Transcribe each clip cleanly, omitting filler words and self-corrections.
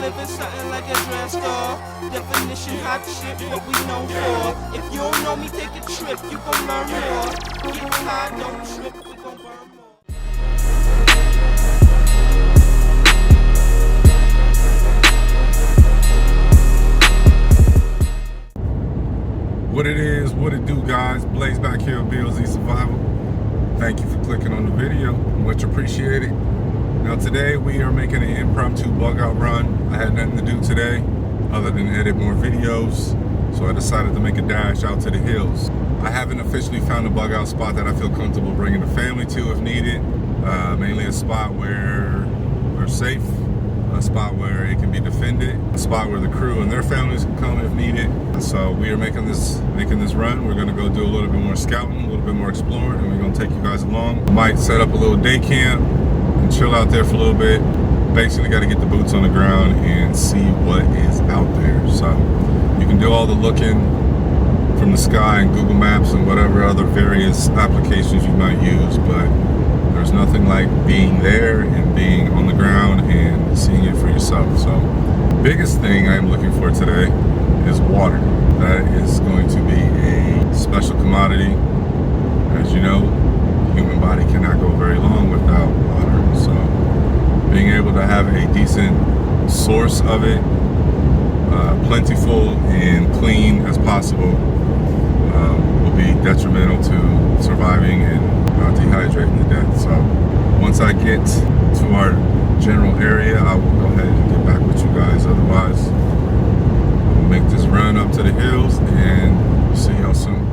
live in something like a drugstore. Definition hot shit, what we known for. If you don't know me, take a trip, you gon' learn more. Get high, don't trip, we gon' burn more. What it is, what it do, guys. B.L.Z back here at B.L.Z Survival. Thank you for clicking on the video, much appreciated. Now today we are making an impromptu bug out run. I had nothing to do today other than edit more videos, so I decided to make a dash out to the hills. I haven't officially found a bug out spot that I feel comfortable bringing the family to if needed. Mainly a spot where we're safe, a spot where it can be defended, a spot where the crew and their families can come if needed. So we are making this run. We're gonna go do a little bit more scouting, a little bit more exploring, and we're gonna take you guys along. Might set up a little day camp and chill out there for a little bit. Basically gotta get the boots on the ground and see what is out there. So you can do all the looking from the sky and Google Maps and whatever other various applications you might use, but there's nothing like being there and being on the ground and seeing it for yourself. So biggest thing I'm looking for today is water. That is going to be a special commodity. As you know, the human body cannot go very long without water. So being able to have a decent source of it, plentiful and clean as possible, will be detrimental to surviving and not dehydrating to death. So once I get to our general area, I will go ahead and get back with you guys. Otherwise, we'll make this run up to the hills and see y'all soon.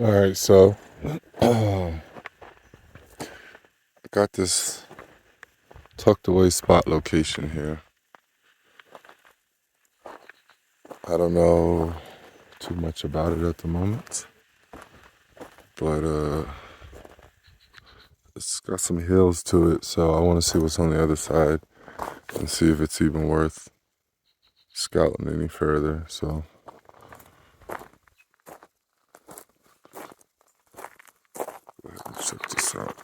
All right, so I got this tucked away spot location here. I don't know too much about it at the moment, but it's got some hills to it, so I want to see what's on the other side and see if it's even worth scouting any further. So go ahead and check this out.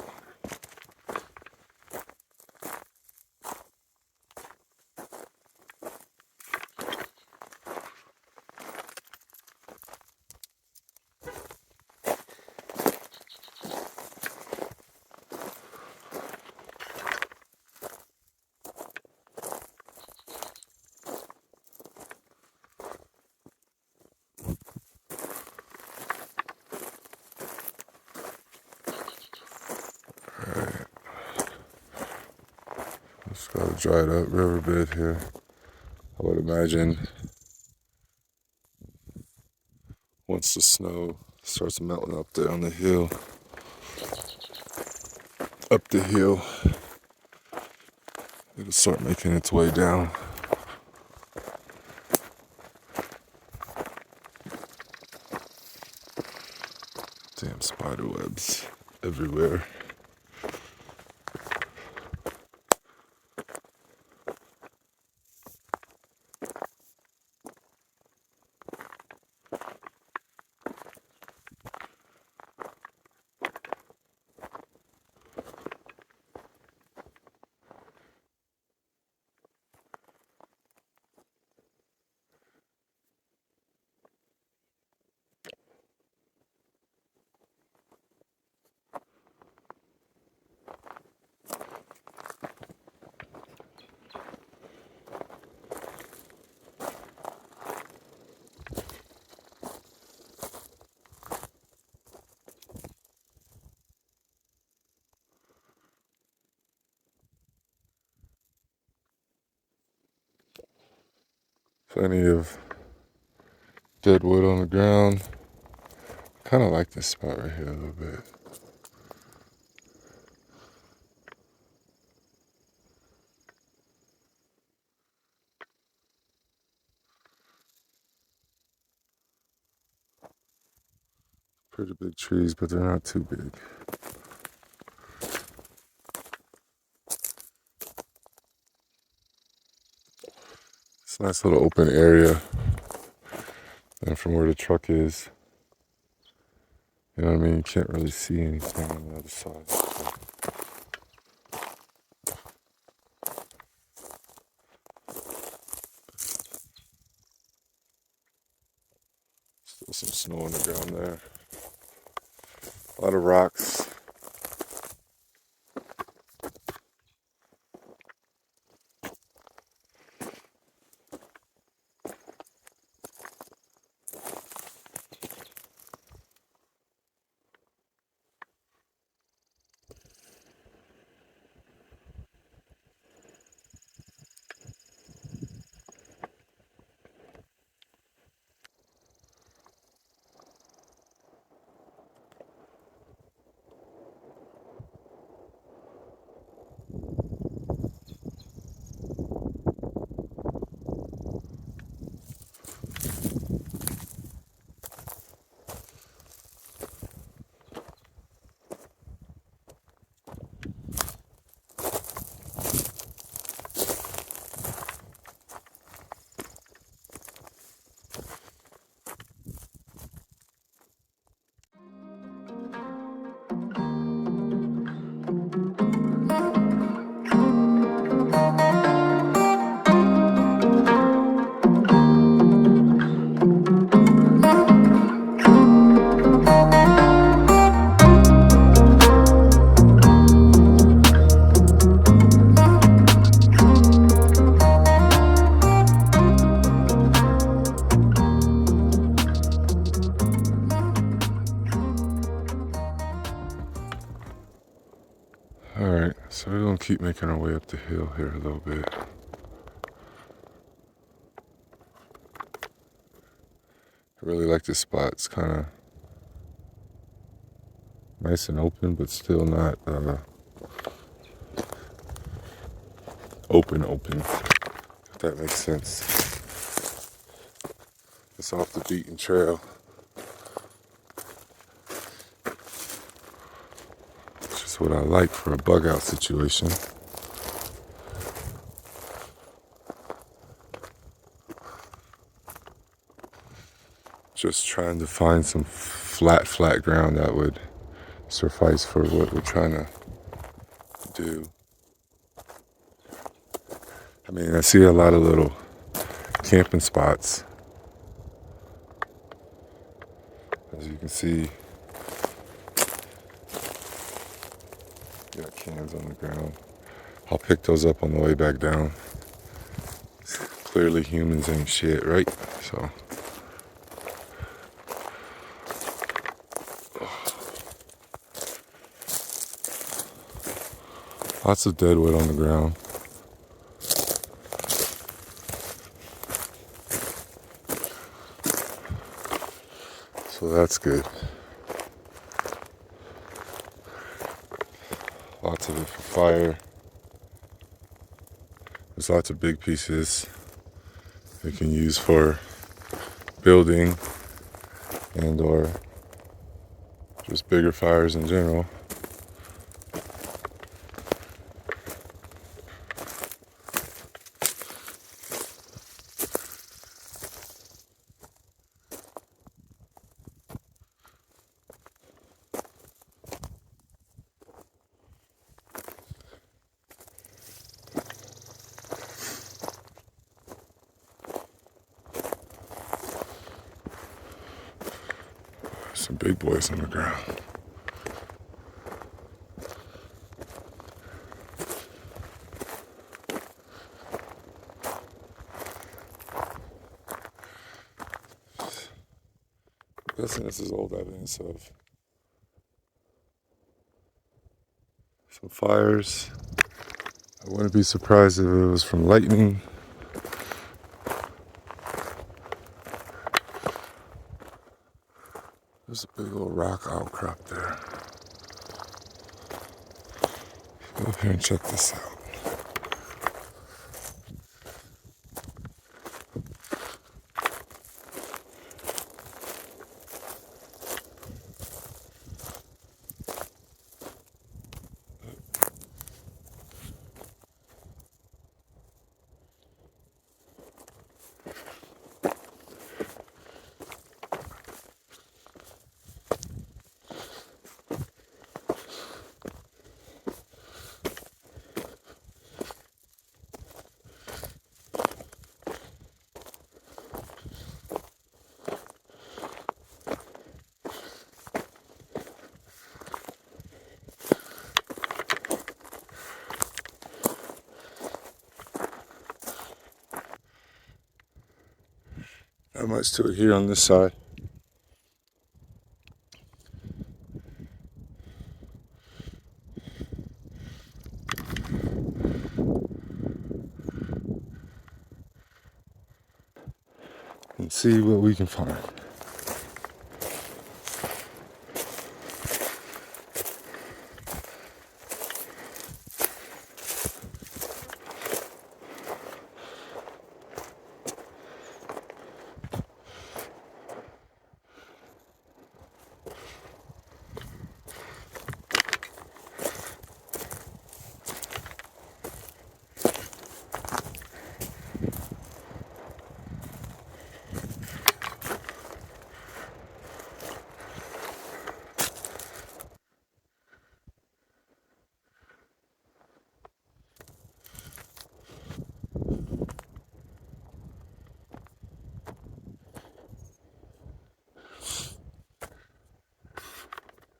It's got a dried up riverbed here. I would imagine once the snow starts melting up there on the hill, up the hill. It'll start making its way down. Damn spider webs everywhere. Plenty of dead wood on the ground. Kind of like this spot right here a little bit. Pretty big trees, but they're not too big. It's a nice little open area. And from where the truck is, you know what I mean? You can't really see anything on the other side. Still some snow on the ground there. A lot of rocks. Alright, so we're going to keep making our way up the hill here a little bit. I really like this spot. It's kind of nice and open, but still not open, if that makes sense. It's off the beaten trail. It's what I like for a bug out situation. Just trying to find some flat ground that would suffice for what we're trying to do. I mean, I see a lot of little camping spots. As you can see, got cans on the ground. I'll pick those up on the way back down. Clearly humans ain't shit, right? So lots of dead wood on the ground. So that's good. A lots of it for fire. There's lots of big pieces they can use for building and or just bigger fires in general. Some big boys on the ground. I'm guessing this is old evidence of some fires. I wouldn't be surprised if it was from lightning. There's a big old rock outcrop there. Go up here and check this out. Not much to it here on this side. And see what we can find.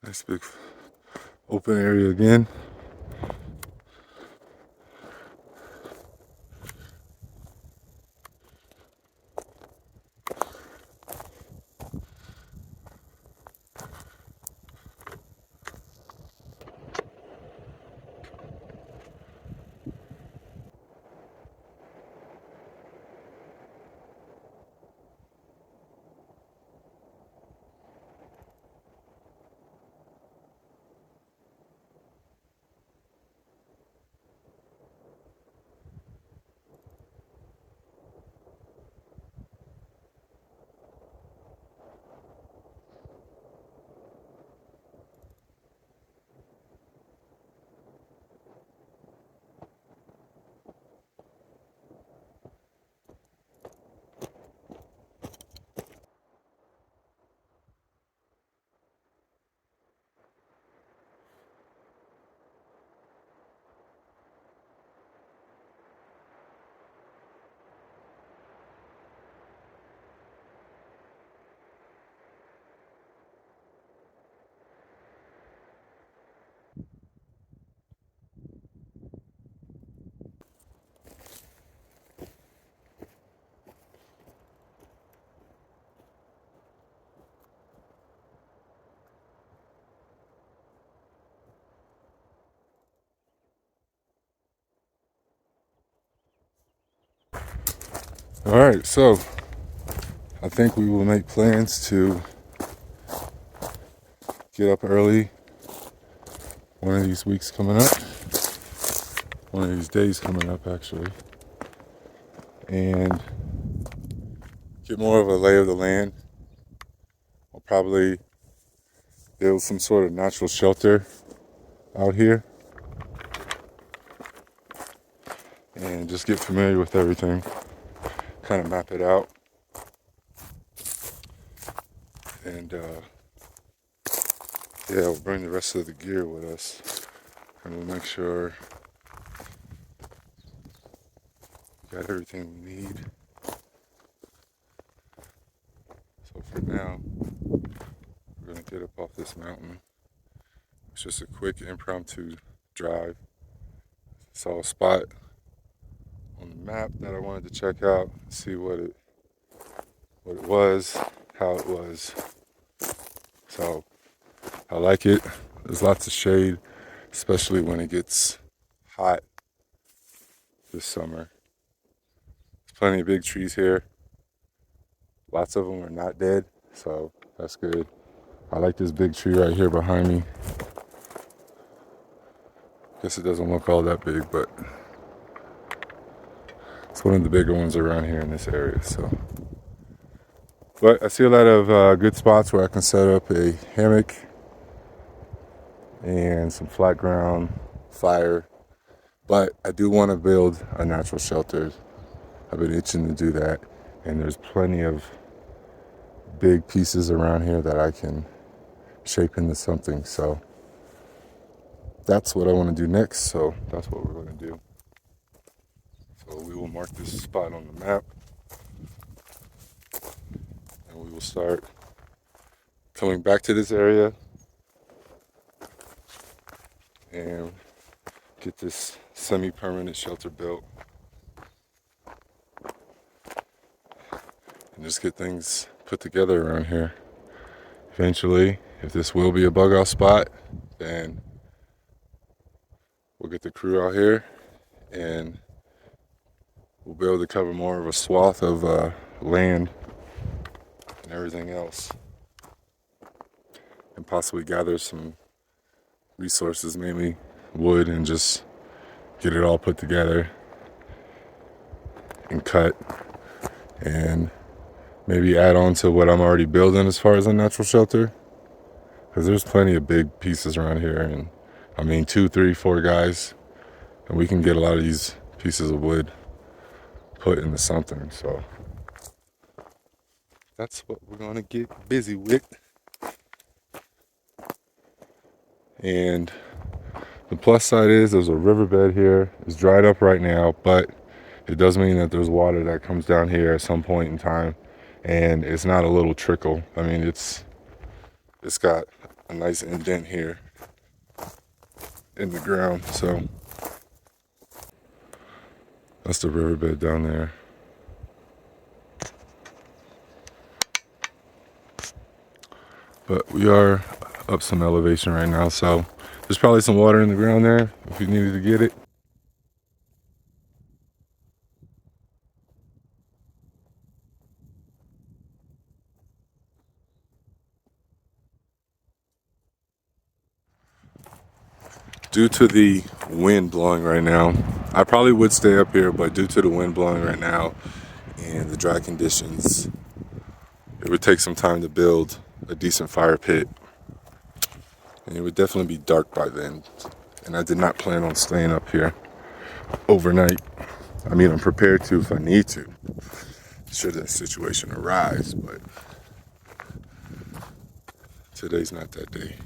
Nice big open area again. All right, so I think we will make plans to get up early one of these weeks coming up, one of these days coming up actually, and get more of a lay of the land. I'll probably build some sort of natural shelter out here and just get familiar with everything, kind of map it out, and yeah, we'll bring the rest of the gear with us, and we'll make sure we got everything we need. So for now, we're gonna get up off this mountain. It's just a quick impromptu drive. Saw a spot on the map that I wanted to check out, see what it was, how it was. So I like it. There's lots of shade, especially when it gets hot this summer. There's plenty of big trees here. Lots of them are not dead, so that's good. I like this big tree right here behind me. Guess it doesn't look all that big, but it's one of the bigger ones around here in this area. So, but I see a lot of good spots where I can set up a hammock and some flat ground, fire. But I do want to build a natural shelter. I've been itching to do that, and there's plenty of big pieces around here that I can shape into something. So that's what I want to do next. So that's what we're going to do. So we will mark this spot on the map, and we will start coming back to this area and get this semi-permanent shelter built and just get things put together around here. Eventually, if this will be a bug out spot, then we'll get the crew out here and we'll be able to cover more of a swath of land and everything else, and possibly gather some resources, mainly wood, and just get it all put together and cut, and maybe add on to what I'm already building as far as a natural shelter, because there's plenty of big pieces around here, and I mean 2, 3, 4 guys, and we can get a lot of these pieces of wood put into something. So that's what we're going to get busy with. And the plus side is there's a riverbed here. It's dried up right now, but it does mean that there's water that comes down here at some point in time, and it's not a little trickle. I mean, it's got a nice indent here in the ground. So that's the riverbed down there. But we are up some elevation right now, so there's probably some water in the ground there if you needed to get it. Due to the wind blowing right now, I probably would stay up here, but due to the wind blowing right now and the dry conditions, it would take some time to build a decent fire pit, and it would definitely be dark by then, and I did not plan on staying up here overnight. I mean, I'm prepared to if I need to, should that situation arise, but today's not that day.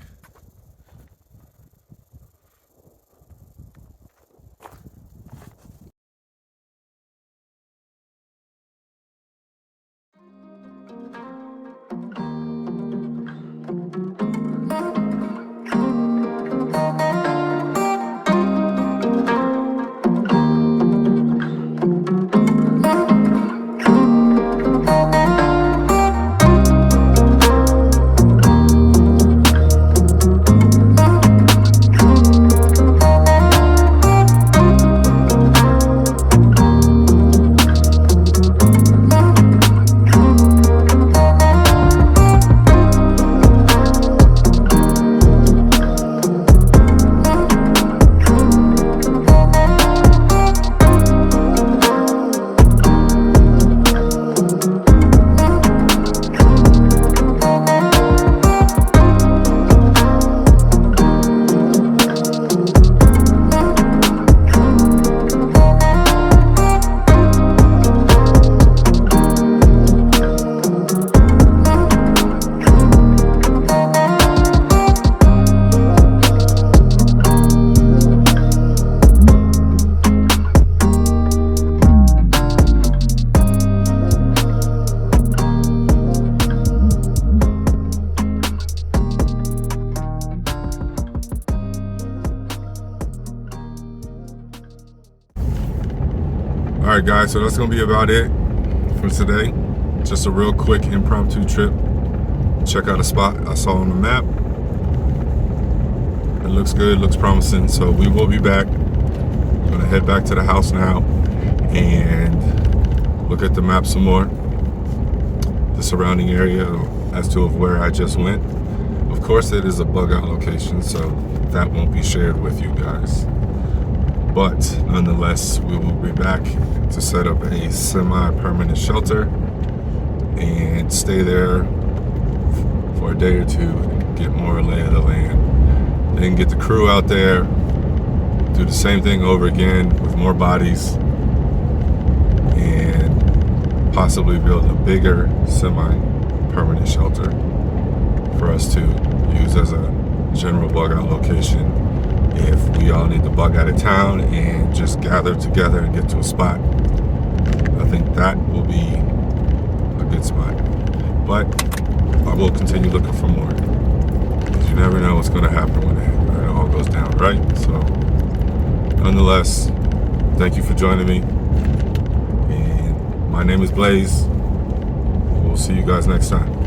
right, guys, so that's gonna be about it for today. Just a real quick impromptu trip. Check out a spot I saw on the map. It looks good, looks promising, so we will be back. I'm gonna head back to the house now and look at the map some more, the surrounding area as to of where I just went. Of course, it is a bug out location, so that won't be shared with you guys. But nonetheless, we will be back to set up a semi-permanent shelter and stay there for a day or two, get more lay of the land. Then get the crew out there, do the same thing over again with more bodies, and possibly build a bigger semi-permanent shelter for us to use as a general bug out location if we all need to bug out of town and just gather together and get to a spot. I think that will be a good spot. But I will continue looking for more, because you never know what's going to happen when it all goes down, right? So nonetheless, thank you for joining me, and my name is B.L.Z. We'll see you guys next time.